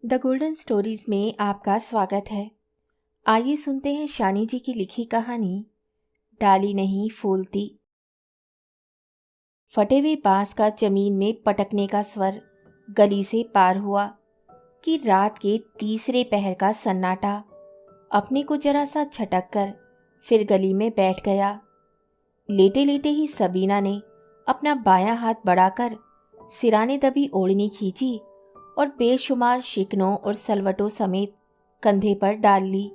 The golden stories में आपका स्वागत है। आइए सुनते हैं शानी जी की लिखी कहानी डाली नहीं फूलती। फटे हुए बांस का जमीन में पटकने का स्वर गली से पार हुआ कि रात के तीसरे पहर का सन्नाटा अपने को जरा सा छटक कर फिर गली में बैठ गया। लेटे लेटे ही सबीना ने अपना बायां हाथ बढ़ाकर सिराने दबी ओढ़नी खींची और बेशुमार शिकनों और सलवटों समेत कंधे पर डाल ली।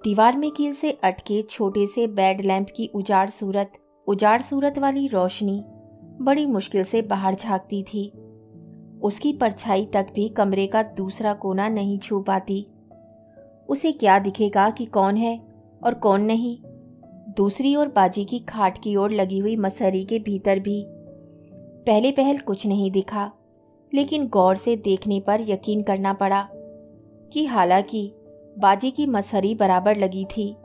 दीवार में कील से अटके छोटे से बेड लैंप की उजाड़ सूरत वाली रोशनी बड़ी मुश्किल से बाहर झांकती थी। उसकी परछाई तक भी कमरे का दूसरा कोना नहीं छू पाती। उसे क्या दिखेगा कि कौन है और कौन नहीं। दूसरी ओर बाजी की खाट की ओर लगी हुई मसहरी के भीतर भी पहले पहल कुछ नहीं दिखा, लेकिन गौर से देखने पर यकीन करना पड़ा कि हालांकि बाजी की मसहरी बराबर लगी थी,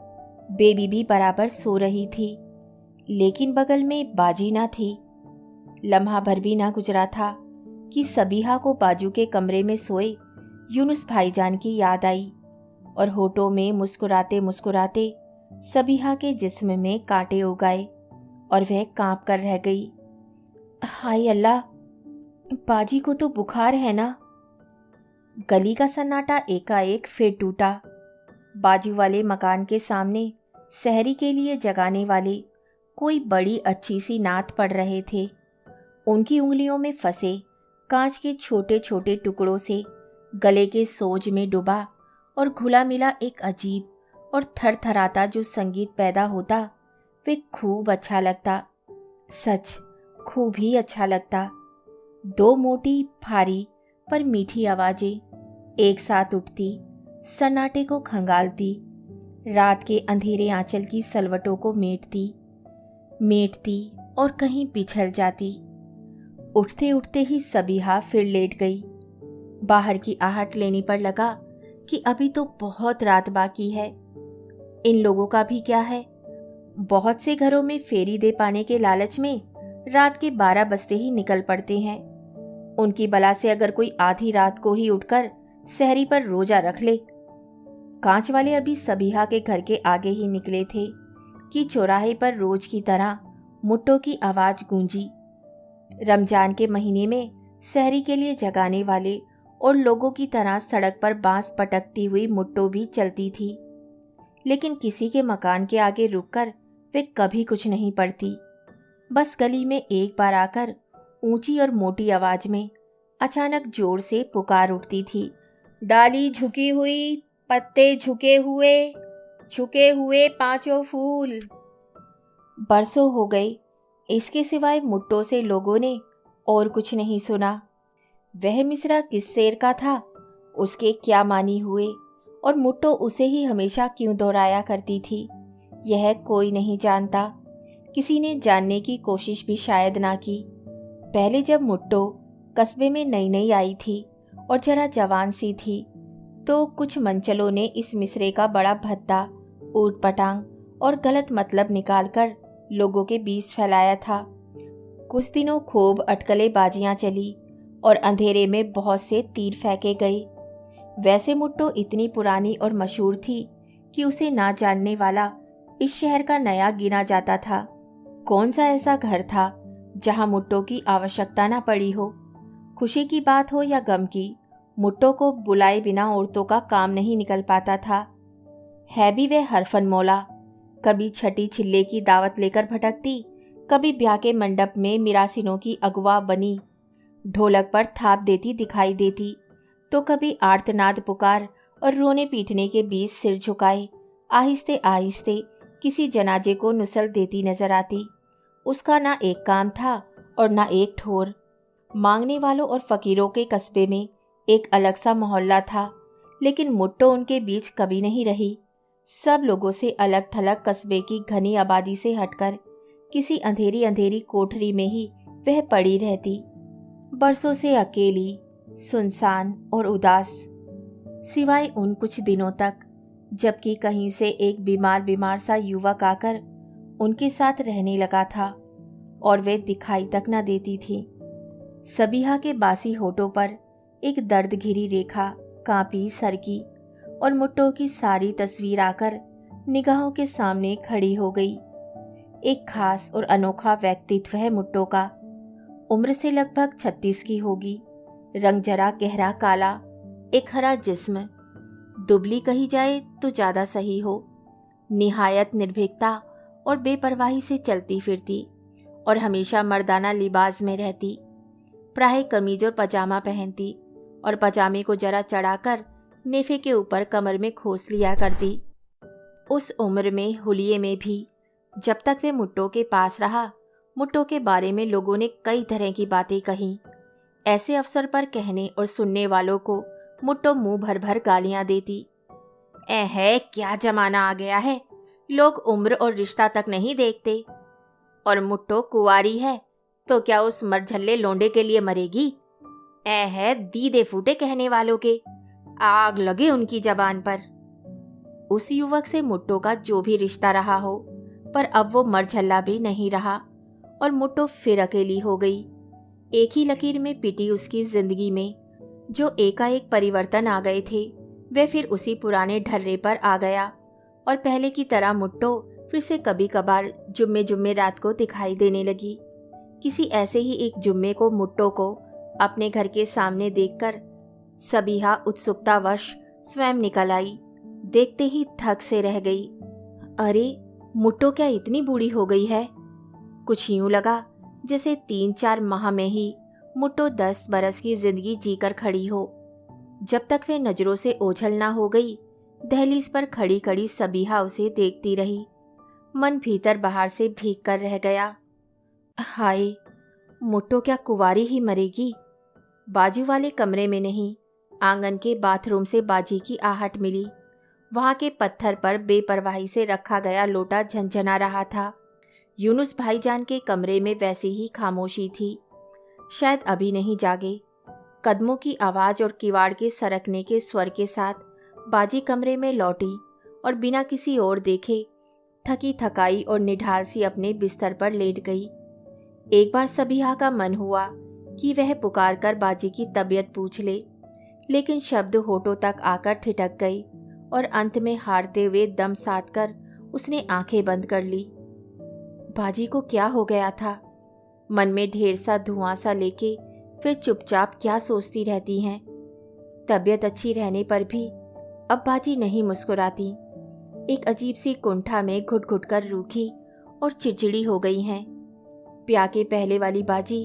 बेबी भी बराबर सो रही थी, लेकिन बगल में बाजी ना थी। लम्हा भर भी ना गुजरा था कि सबीहा को बाजू के कमरे में सोए यूनुस भाईजान की याद आई और होठों में मुस्कुराते मुस्कुराते सबीहा के जिस्म में कांटे उगाए और वह कांप कर रह गई। हाय अल्लाह, बाजी को तो बुखार है ना। गली का सन्नाटा एकाएक फिर टूटा। बाजू वाले मकान के सामने सहरी के लिए जगाने वाले कोई बड़ी अच्छी सी नात पढ़ रहे थे। उनकी उंगलियों में फंसे कांच के छोटे छोटे टुकड़ों से गले के सोज में डूबा और घुला मिला एक अजीब और थरथराता जो संगीत पैदा होता, वे खूब अच्छा लगता। सच, खूब ही अच्छा लगता। दो मोटी भारी पर मीठी आवाजें एक साथ उठती, सन्नाटे को खंगालती, रात के अंधेरे आंचल की सलवटों को मेटती और कहीं बिछल जाती। उठते उठते ही सबीहा फिर लेट गई। बाहर की आहट लेने पर लगा कि अभी तो बहुत रात बाकी है। इन लोगों का भी क्या है, बहुत से घरों में फेरी दे पाने के लालच में रात के 12 बजते ही निकल पड़ते हैं। उनकी बला से अगर कोई आधी रात को ही उठकर सहरी पर रोजा रख ले। कांच वाले अभी सबीहा के घर के आगे ही निकले थे कि चौराहे पर रोज की तरह मुट्टों की आवाज गूंजी। रमजान के महीने में सहरी के लिए जगाने वाले और लोगों की तरह सड़क पर बांस पटकती हुई मुट्टों भी चलती थी, लेकिन किसी के मकान के आगे रुककर वे कभी कुछ नहीं पढ़ती। बस गली में एक बार आकर ऊंची और मोटी आवाज में अचानक जोर से पुकार उठती थी, डाली झुकी हुई, पत्ते झुके हुए 5 फूल। बरसों हो गए, इसके सिवाय मुट्टों से लोगों ने और कुछ नहीं सुना। वह मिसरा किस शेर का था, उसके क्या मानी हुए और मुट्टो उसे ही हमेशा क्यों दोहराया करती थी, यह कोई नहीं जानता। किसी ने जानने की कोशिश भी शायद ना की। पहले जब मुट्टो कस्बे में नई नई आई थी और जरा जवान सी थी, तो कुछ मंचलों ने इस मिसरे का बड़ा भद्दा, ऊट पटांग और गलत मतलब निकालकर लोगों के बीच फैलाया था। कुछ दिनों खूब अटकलेबाजियां चली और अंधेरे में बहुत से तीर फेंके गए। वैसे मुट्टो इतनी पुरानी और मशहूर थी कि उसे ना जानने वाला इस शहर का नया गिना जाता था। कौन सा ऐसा घर था जहां मुट्टो की आवश्यकता ना पड़ी हो। खुशी की बात हो या गम की, मुट्टो को बुलाए बिना औरतों का काम नहीं निकल पाता था। है भी वह हरफन मौला। कभी छठी छिल्ले की दावत लेकर भटकती, कभी ब्याह के मंडप में मिरासिनों की अगवा बनी ढोलक पर थाप देती दिखाई देती, तो कभी आर्तनाद पुकार और रोने पीटने के बीच सिर झुकाए आहिस्ते आहिस्ते किसी जनाजे को नुसल देती नजर आती। उसका ना एक काम था और ना एक ठोर। मांगने वालों और फकीरों के कस्बे में एक अलग सा मोहल्ला था, लेकिन मुट्टो उनके बीच कभी नहीं रही। सब लोगों से अलग थलग कस्बे की घनी आबादी से हटकर किसी अंधेरी अंधेरी कोठरी में ही वह पड़ी रहती, बरसों से अकेली, सुनसान और उदास, सिवाय उन कुछ दिनों तक जबकि कहीं से एक बीमार सा युवक आकर उनके साथ रहने लगा था और वे दिखाई तक न देती थी। सबीहा के बासी होठों पर एक दर्द घिरी रेखा कांपी सरकी और मुट्टो की सारी तस्वीर आकर निगाहों के सामने खड़ी हो गई। एक खास और अनोखा व्यक्तित्व है मुट्टो का। उम्र से लगभग 36 की होगी। रंग जरा गहरा काला, एक हरा जिस्म, दुबली कही जाए तो ज़्यादा सही हो। निहायत निर्भीकता और बेपरवाही से चलती फिरती और हमेशा मर्दाना लिबास में रहती। प्राय कमीज और पजामा पहनती और पजामे को जरा चढ़ाकर नेफे के ऊपर कमर में खोस लिया करती। उस उम्र में हुलिये में भी जब तक वे मुट्टो के पास रहा, मुट्टो के बारे में लोगों ने कई तरह की बातें कहीं। ऐसे अवसर पर कहने और सुनने वालों को मुट्टो मुंह भर भर गालियां देती। है क्या जमाना आ गया है, लोग उम्र और रिश्ता तक नहीं देखते। और मुट्टो कुंवारी है तो क्या उस मरझल्ले लोंडे के लिए मरेगी। है दीदे फूटे कहने वालों के, आग लगे उनकी जबान पर। उस युवक से मुट्टो का जो भी रिश्ता रहा हो, पर अब वो मरझल्ला भी नहीं रहा और मुट्टो फिर अकेली हो गई। एक ही लकीर में पिटी उसकी जिंदगी में जो एकाएक परिवर्तन आ गए थे, वे फिर उसी पुराने ढर्रे पर आ गया और पहले की तरह मुट्टो फिर से कभी कभार जुम्मे जुम्मे रात को दिखाई देने लगी। किसी ऐसे ही एक जुम्मे को मुट्टो को अपने घर के सामने देखकर सबीहा उत्सुकतावश स्वयं निकल आई। देखते ही थक से रह गई। अरे मुट्टो क्या इतनी बूढ़ी हो गई है। कुछ यूं लगा जैसे 3-4 माह में ही मुट्टो 10 बरस की जिंदगी जीकर खड़ी हो। जब तक वे नजरों से ओझल ना हो गई, दहलीज पर खड़ी खड़ी सबीहा उसे देखती रही। मन भीतर बाहर से भीग कर रह गया। हाय, मुट्टो क्या कुंवारी ही मरेगी। बाजू वाले कमरे में नहीं, आंगन के बाथरूम से बाजी की आहट मिली। वहां के पत्थर पर बेपरवाही से रखा गया लोटा झनझना रहा था। यूनुस भाईजान के कमरे में वैसी ही खामोशी थी, शायद अभी नहीं जागे। कदमों की आवाज़ और किवाड़ के सरकने के स्वर के साथ बाजी कमरे में लौटी और बिना किसी और देखे थकी थकाई और निढाल सी अपने बिस्तर पर लेट गई। एक बार सबीहा का मन हुआ कि वह पुकार कर बाजी की तबीयत पूछ ले, लेकिन शब्द होठों तक आकर ठिठक गई और अंत में हारते हुए दम साध कर उसने आंखें बंद कर ली। बाजी को क्या हो गया था? मन में ढेर सा धुआं सा लेके वे चुपचाप क्या सोचती रहती हैं। तबीयत अच्छी रहने पर भी अब बाजी नहीं मुस्कुराती। एक अजीब सी कुंठा में घुट घुट कर रूखी और चिड़चिड़ी हो गई हैं। ब्याह के पहले वाली बाजी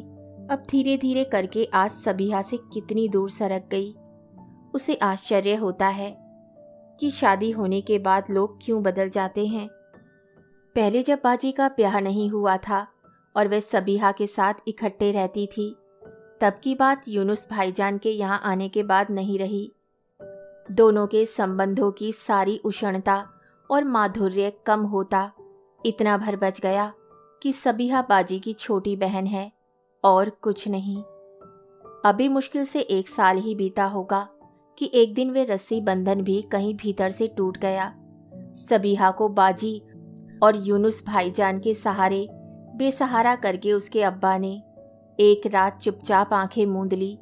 अब धीरे धीरे करके आज सबीहा से कितनी दूर सरक गई। उसे आश्चर्य होता है कि शादी होने के बाद लोग क्यों बदल जाते हैं। पहले जब बाजी का ब्याह नहीं हुआ था और वह सबीहा के साथ इकट्ठे रहती थी, तब की बात यूनुस भाईजान के यहाँ आने के बाद नहीं रही। दोनों के संबंधों की सारी उष्णता और माधुर्य कम होता इतना भर बच गया कि सबीहा बाजी की छोटी बहन है और कुछ नहीं। अभी मुश्किल से 1 साल ही बीता होगा कि एक दिन वे रस्सी बंधन भी कहीं भीतर से टूट गया। सबीहा को बाजी और यूनुस भाईजान के सहारे बेसहारा करके उसके अब्बा ने एक रात चुपचाप आंखें मूंद ली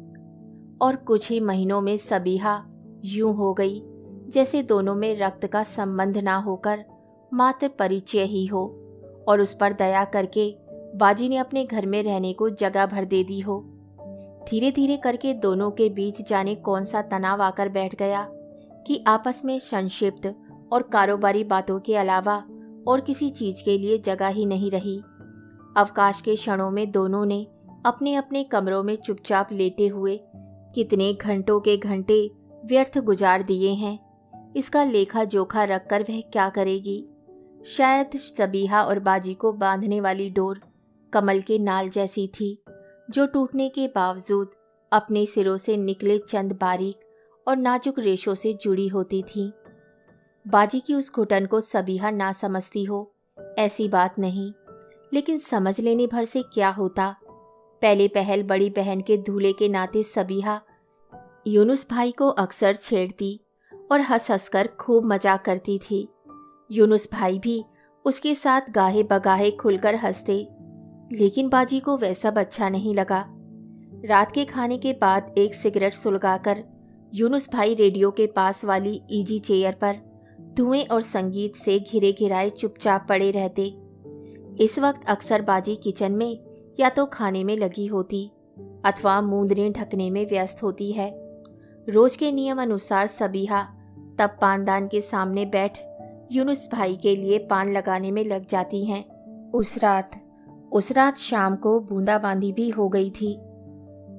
और कुछ ही महीनों में सबीहा यूं हो गई जैसे दोनों में रक्त का संबंध ना होकर मात्र परिचय ही हो, और उस पर दया करके बाजी ने अपने घर में रहने को जगह भर दे दी हो। धीरे धीरे करके दोनों के बीच जाने कौन सा तनाव आकर बैठ गया कि आपस में संक्षिप्त और कारोबारी बातों के अलावा और किसी चीज के लिए जगह ही नहीं रही। अवकाश के क्षणों में दोनों ने अपने अपने कमरों में चुपचाप लेटे हुए कितने घंटों के घंटे व्यर्थ गुजार दिए हैं, इसका लेखा जोखा रखकर वह क्या करेगी। शायद सबीहा और बाजी को बांधने वाली डोर कमल के नाल जैसी थी, जो टूटने के बावजूद अपने सिरों से निकले चंद बारीक और नाजुक रेशों से जुड़ी होती थी। बाजी की उस घुटन को सबीहा ना समझती हो, ऐसी बात नहीं, लेकिन समझ लेने भर से क्या होता। पहले पहल बड़ी बहन के दूल्हे के नाते सबीहा यूनुस भाई को अक्सर छेड़ती और हंस हंस कर खूब मजाक करती थी। यूनुस भाई भी उसके साथ गाहे बगाहे खुलकर हंसते, लेकिन बाजी को वह सब अच्छा नहीं लगा। रात के खाने के बाद एक सिगरेट सुलगाकर यूनुस भाई रेडियो के पास वाली इजी चेयर पर धुएं और संगीत से घिरे घिराए चुपचाप पड़े रहते। इस वक्त अक्सर बाजी किचन में या तो खाने में लगी होती अथवा मूंदने ढकने में व्यस्त होती है। रोज के नियम अनुसार सबीहा तब पानदान के सामने बैठ यूनुस भाई के लिए पान लगाने में लग जाती हैं। उस रात शाम को बूंदाबांदी भी हो गई थी।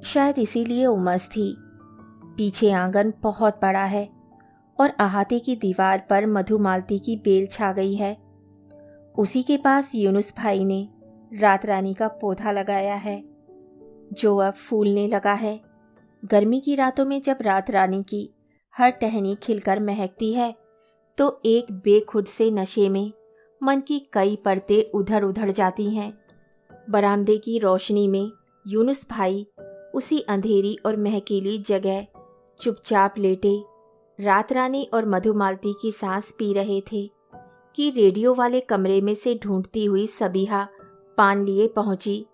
शायद इसीलिए उमस थी। पीछे आंगन बहुत बड़ा है और अहाते की दीवार पर मधुमालती की बेल छा गई है। उसी के पास यूनुस भाई ने रात रानी का पौधा लगाया है जो अब फूलने लगा है। गर्मी की रातों में जब रात रानी की हर टहनी खिलकर महकती है तो एक बेखुद से नशे में मन की कई परतें उधर उधर जाती हैं। बरामदे की रोशनी में यूनुस भाई उसी अंधेरी और महकीली जगह चुपचाप लेटे रात रानी और मधुमालती की सांस पी रहे थे कि रेडियो वाले कमरे में से ढूंढती हुई सबीहा पान लिए पहुंची।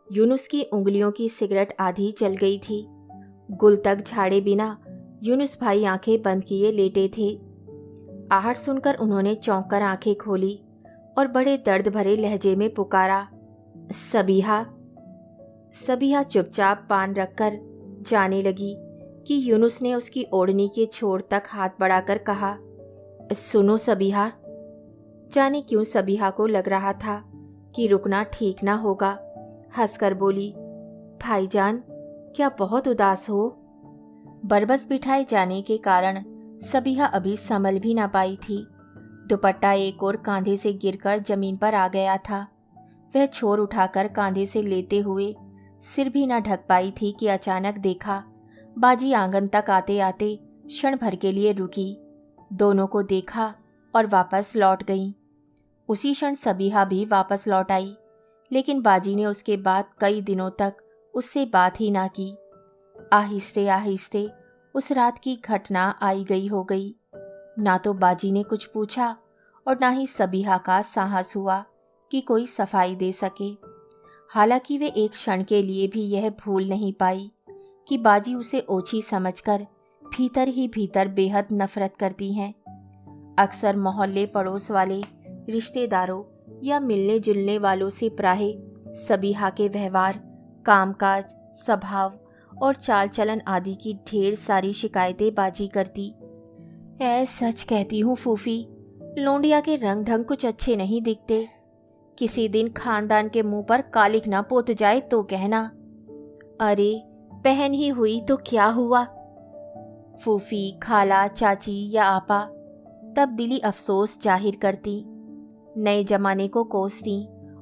यूनुस की उंगलियों की सिगरेट आधी जल गई थी। गुल तक झाड़े बिना यूनुस भाई आंखें बंद किए लेटे थे। आहट सुनकर उन्होंने चौंक कर आंखें खोली और बड़े दर्द भरे लहजे में पुकारा, सबीहा। सबीहा चुपचाप पान रखकर जाने लगी कि यूनुस ने उसकी ओढ़नी के छोर तक हाथ बढ़ाकर कहा, सुनो सबीहा। जाने क्यों सबीहा को लग रहा था कि रुकना ठीक ना होगा। हंसकर बोली, भाईजान क्या बहुत उदास हो? बरबस बिठाए जाने के कारण सबीहा अभी संभल भी ना पाई थी। दुपट्टा एक और कांधे से गिरकर जमीन पर आ गया था। वह छोर उठाकर कांधे से लेते हुए सिर भी ना ढक पाई थी कि अचानक देखा बाजी आंगन तक आते आते क्षण भर के लिए रुकी। दोनों को देखा और वापस लौट गई। उसी क्षण सबीहा भी वापस लौट आई, लेकिन बाजी ने उसके बाद कई दिनों तक उससे बात ही ना की। आहिस्ते आहिस्ते उस रात की घटना आई गई हो गई। ना तो बाजी ने कुछ पूछा और ना ही सबीहा का साहस हुआ कि कोई सफाई दे सके। हालांकि वे एक क्षण के लिए भी यह भूल नहीं पाई कि बाजी उसे ओछी समझकर भीतर ही भीतर बेहद नफरत करती हैं। अक्सर मोहल्ले पड़ोस वाले रिश्तेदारों या मिलने जुलने वालों से प्राहे सबीहा के व्यवहार, कामकाज, स्वभाव और चाल चलन आदि की ढेर सारी शिकायतें बाजी करती। सच कहती हूँ फूफी, लोंडिया के रंग ढंग कुछ अच्छे नहीं दिखते। किसी दिन खानदान के मुंह पर कालिक ना पोत जाए तो कहना। अरे बहन ही हुई तो क्या हुआ? फूफी, खाला, चाची या आपा तब दिली अफसोस जाहिर करती, नए जमाने को कोसती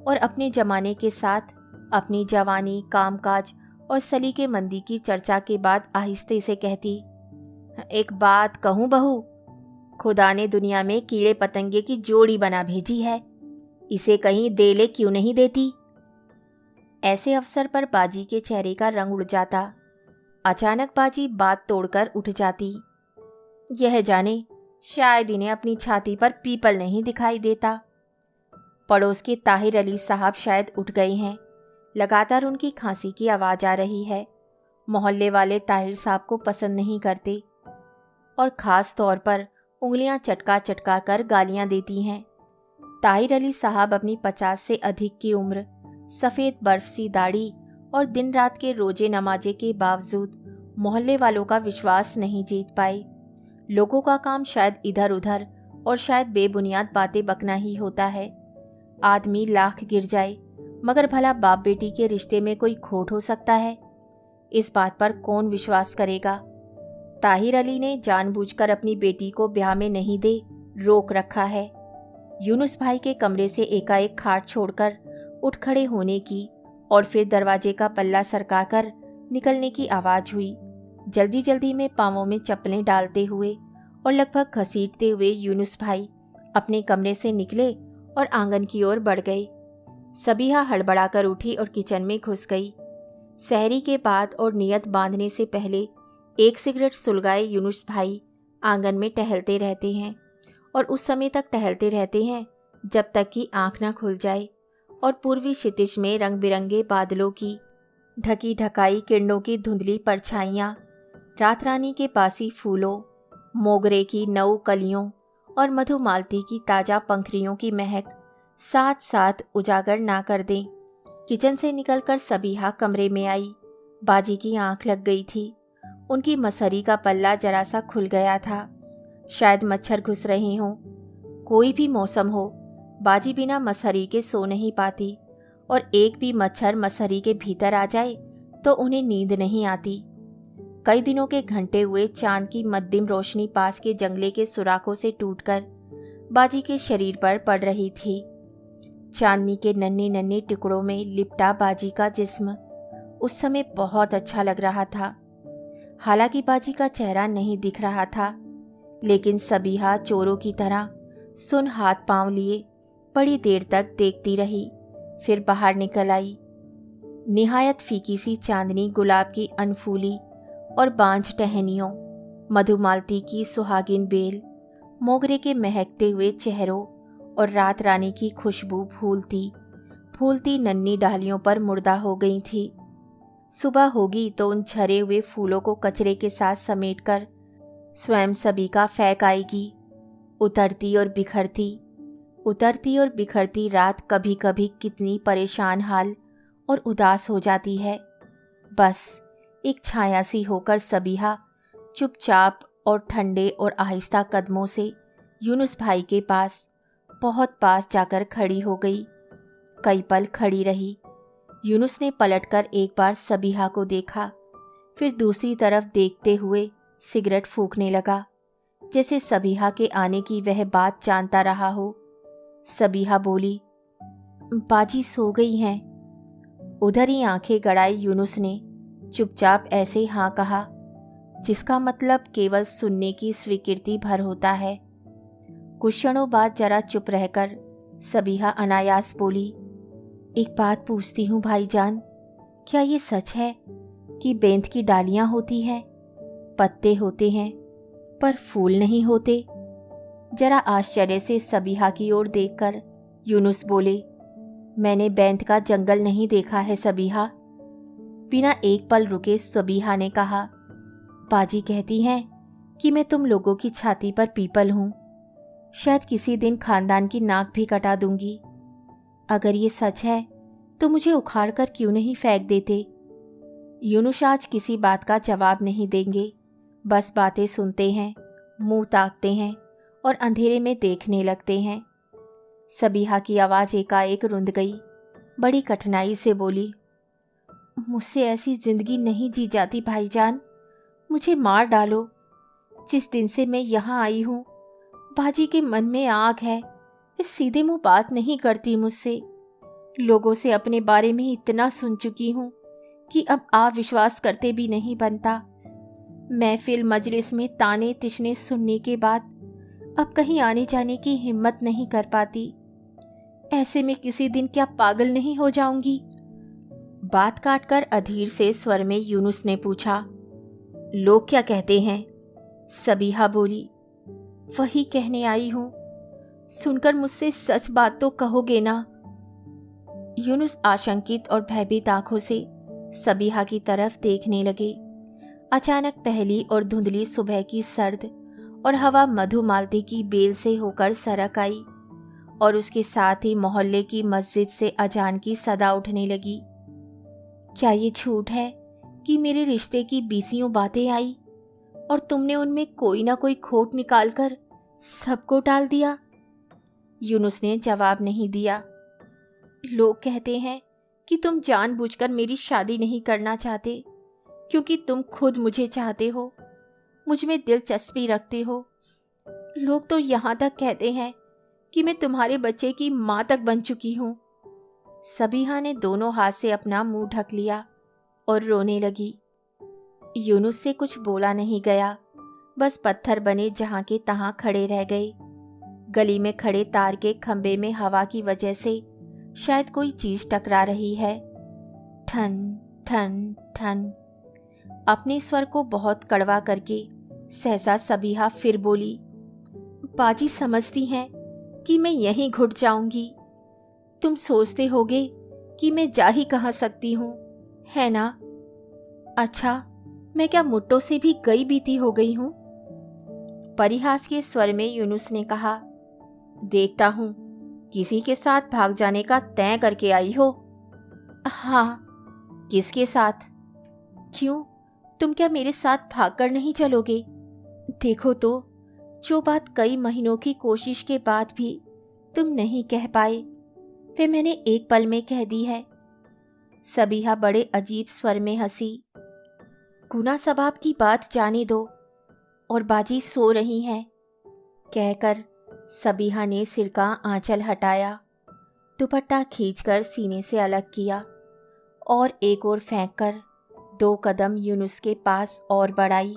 और अपने जमाने के साथ अपनी जवानी, कामकाज और सलीके मंदी की चर्चा के बाद आहिस्ते से कहती, एक बात कहूँ बहू, खुदा ने दुनिया में कीड़े पतंगे की जोड़ी बना भेजी है, इसे कहीं दे ले क्यों नहीं देती? ऐसे अवसर पर बाजी के चेहरे का रंग उड़ जाता। अचानक बाजी बात तोड़कर उठ जाती। यह जाने शायद इन्हें अपनी छाती पर पीपल नहीं दिखाई देता। पड़ोस के ताहिर अली साहब शायद उठ गए हैं। लगातार उनकी खांसी की आवाज़ आ रही है। मोहल्ले वाले ताहिर साहब को पसंद नहीं करते और ख़ास तौर पर उंगलियां चटका चटका कर गालियां देती हैं। ताहिर अली साहब अपनी 50 से अधिक की उम्र, सफ़ेद बर्फ सी दाढ़ी और दिन रात के रोजे नमाजे के बावजूद मोहल्ले वालों का विश्वास नहीं जीत पाए। लोगों का काम शायद इधर उधर और शायद बेबुनियाद बातें बकना ही होता है। आदमी लाख गिर जाए मगर भला बाप बेटी के रिश्ते में कोई खोट हो सकता है? इस बात पर कौन विश्वास करेगा? ताहिर अली ने जानबूझकर अपनी बेटी को ब्याह में नहीं दे रोक रखा है। यूनुस भाई के कमरे से एकाएक खाट छोड़कर उठ खड़े होने की और फिर दरवाजे का पल्ला सरकाकर निकलने की आवाज़ हुई। जल्दी जल्दी में पाँवों में चप्पलें डालते हुए और लगभग घसीटते हुए यूनुस भाई अपने कमरे से निकले और आंगन की ओर बढ़ गए। सबीहा हड़बड़ाकर उठी और किचन में घुस गई। सहरी के बाद और नियत बांधने से पहले एक सिगरेट सुलगाए यूनुस भाई आंगन में टहलते रहते हैं और उस समय तक टहलते रहते हैं जब तक कि आंख ना खुल जाए और पूर्वी क्षितिज में रंग बिरंगे बादलों की ढकी ढकाई किरणों की धुंधली परछाइयाँ रात रानी के बासी फूलों, मोगरे की नौ कलियों और मधुमालती की ताज़ा पंखुड़ियों की महक साथ साथ उजागर ना कर दें। किचन से निकलकर सबीहा कमरे में आई। बाजी की आंख लग गई थी। उनकी मसहरी का पल्ला जरा सा खुल गया था। शायद मच्छर घुस रहे हों। कोई भी मौसम हो, बाजी बिना मसहरी के सो नहीं पाती, और एक भी मच्छर मसहरी के भीतर आ जाए तो उन्हें नींद नहीं आती। कई दिनों के घंटे हुए चांद की मद्दिम रोशनी पास के जंगले के सुराखों से टूटकर बाजी के शरीर पर पड़ रही थी। चांदनी के नन्हे नन्हे टुकड़ों में लिपटा बाजी का जिस्म उस समय बहुत अच्छा लग रहा था। हालांकि बाजी का चेहरा नहीं दिख रहा था, लेकिन सबीहा चोरों की तरह सुन हाथ पांव लिए बड़ी देर तक देखती रही, फिर बाहर निकल आई। निहायत फीकी सी चांदनी गुलाब की अनफूली और बांझ टहनियों, मधुमालती की सुहागिन बेल, मोगरे के महकते हुए चेहरों और रात रानी की खुशबू फूलती फूलती नन्ही डालियों पर मुर्दा हो गई थी। सुबह होगी तो उन झरे हुए फूलों को कचरे के साथ समेटकर स्वयं सबीहा फेंक आएगी। उतरती और बिखरती रात कभी कभी कितनी परेशान हाल और उदास हो जाती है। बस एक छाया सी होकर सबीहा चुपचाप और ठंडे और आहिस्ता कदमों से यूनुस भाई के पास, बहुत पास जाकर खड़ी हो गई। कई पल खड़ी रही। यूनुस ने पलटकर एक बार सबीहा को देखा, फिर दूसरी तरफ देखते हुए सिगरेट फूंकने लगा, जैसे सबीहा के आने की वह बात जानता रहा हो। सबीहा बोली, बाजी सो गई हैं। उधर ही आंखें गड़ाई यूनुस ने चुपचाप ऐसे हाँ कहा, जिसका मतलब केवल सुनने की स्वीकृति भर होता है। कुछ क्षणों बाद जरा चुप रहकर सबीहा अनायास बोली, एक बात पूछती हूँ भाईजान, क्या ये सच है कि बेंत की डालियाँ होती हैं, पत्ते होते हैं पर फूल नहीं होते? जरा आश्चर्य से सबीहा की ओर देखकर यूनुस बोले, मैंने बेंत का जंगल नहीं देखा है सबीहा। बिना एक पल रुके सबीहा ने कहा, बाजी कहती हैं कि मैं तुम लोगों की छाती पर पीपल हूँ। शायद किसी दिन खानदान की नाक भी कटा दूंगी। अगर ये सच है तो मुझे उखाड़ कर क्यों नहीं फेंक देते? यूनुस आज किसी बात का जवाब नहीं देंगे, बस बातें सुनते हैं, मुंह ताकते हैं और अंधेरे में देखने लगते हैं। सबीहा की आवाज़ एकाएक रुंध गई। बड़ी कठिनाई से बोली, मुझसे ऐसी जिंदगी नहीं जी जाती भाईजान, मुझे मार डालो। जिस दिन से मैं यहाँ आई हूँ, बाजी के मन में आग है। वे सीधे मुंह बात नहीं करती मुझसे। लोगों से अपने बारे में इतना सुन चुकी हूँ कि अब विश्वास करते भी नहीं बनता। महफिल मजलिस में ताने तिशने सुनने के बाद अब कहीं आने जाने की हिम्मत नहीं कर पाती। ऐसे में किसी दिन क्या पागल नहीं हो जाऊंगी? बात काटकर अधीर से स्वर में यूनुस ने पूछा, लोग क्या कहते हैं? सबीहा बोली, वही कहने आई हूँ। सुनकर मुझसे सच बात तो कहोगे ना? यूनुस आशंकित और भयभीत आंखों से सबीहा की तरफ देखने लगे। अचानक पहली और धुंधली सुबह की सर्द और हवा मधुमालती की बेल से होकर सरक आई और उसके साथ ही मोहल्ले की मस्जिद से अजान की सदा उठने लगी। क्या ये झूठ है कि मेरे रिश्ते की बीसियों बातें आई और तुमने उनमें कोई ना कोई खोट निकालकर सबको टाल दिया? यूनुस ने जवाब नहीं दिया। लोग कहते हैं कि तुम जानबूझकर मेरी शादी नहीं करना चाहते क्योंकि तुम खुद मुझे चाहते हो, मुझ में दिलचस्पी रखते हो। लोग तो यहाँ तक कहते हैं कि मैं तुम्हारे बच्चे की माँ तक बन चुकी हूँ। सबीहा ने दोनों हाथ से अपना मुंह ढक लिया और रोने लगी। यूनुस से कुछ बोला नहीं गया, बस पत्थर बने जहाँ के तहाँ खड़े रह गए। गली में खड़े तार के खंबे में हवा की वजह से शायद कोई चीज टकरा रही है। ठन ठन ठन। अपने स्वर को बहुत कड़वा करके सहसा सबीहा फिर बोली, बाजी समझती हैं कि मैं यहीं घुट जाऊंगी। तुम सोचते होगे कि मैं जा ही कहाँ सकती हूँ, है ना? अच्छा, मैं क्या मुट्ठों से भी गई बीती हो गई हूँ? परिहास के स्वर में यूनुस ने कहा। देखता हूँ किसी के साथ भाग जाने का तय करके आई हो। हाँ। किसके साथ? क्यों, तुम क्या मेरे साथ भागकर नहीं चलोगे? देखो तो, जो बात कई महीनों की कोशिश के बाद भी तुम नहीं कह पाए, वे मैंने एक पल में कह दी है। सबीहा बड़े अजीब स्वर में हंसी। गुना सबाब की बात जाने दो, और बाजी सो रही हैं, कहकर सबीहा ने सिर का आंचल हटाया, दुपट्टा खींचकर सीने से अलग किया और एक ओर फेंककर 2 कदम यूनुस के पास और बढ़ाई।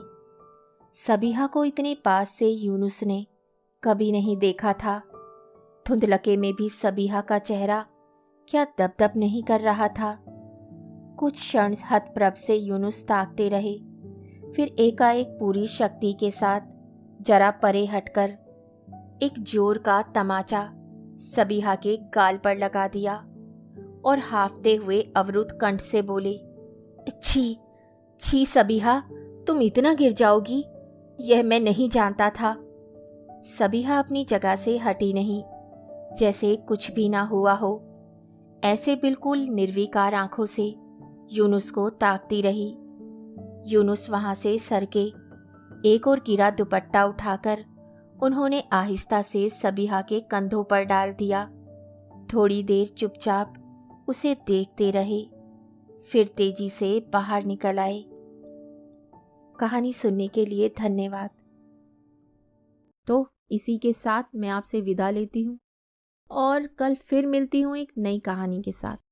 सबीहा को इतने पास से यूनुस ने कभी नहीं देखा था। धुंधलके में भी सबीहा का चेहरा क्या दबदब नहीं कर रहा था। कुछ क्षण हतप्रभ से यूनुस ताकते रहे, फिर एकाएक पूरी शक्ति के साथ जरा परे हटकर एक जोर का तमाचा सबीहा के गाल पर लगा दिया और हाफते हुए अवरुद्ध कंठ से बोले, छी छी सबीहा, तुम इतना गिर जाओगी, यह मैं नहीं जानता था। सबीहा अपनी जगह से हटी नहीं, जैसे कुछ भी ना हुआ हो। ऐसे बिल्कुल निर्विकार आंखों से यूनुस को ताकती रही। यूनुस वहां से सरके एक और गिरा दुपट्टा उठाकर उन्होंने आहिस्ता से सबीहा के कंधों पर डाल दिया। थोड़ी देर चुपचाप उसे देखते रहे, फिर तेजी से बाहर निकल आए। कहानी सुनने के लिए धन्यवाद। तो इसी के साथ मैं आपसे विदा लेती हूँ और कल फिर मिलती हूँ एक नई कहानी के साथ।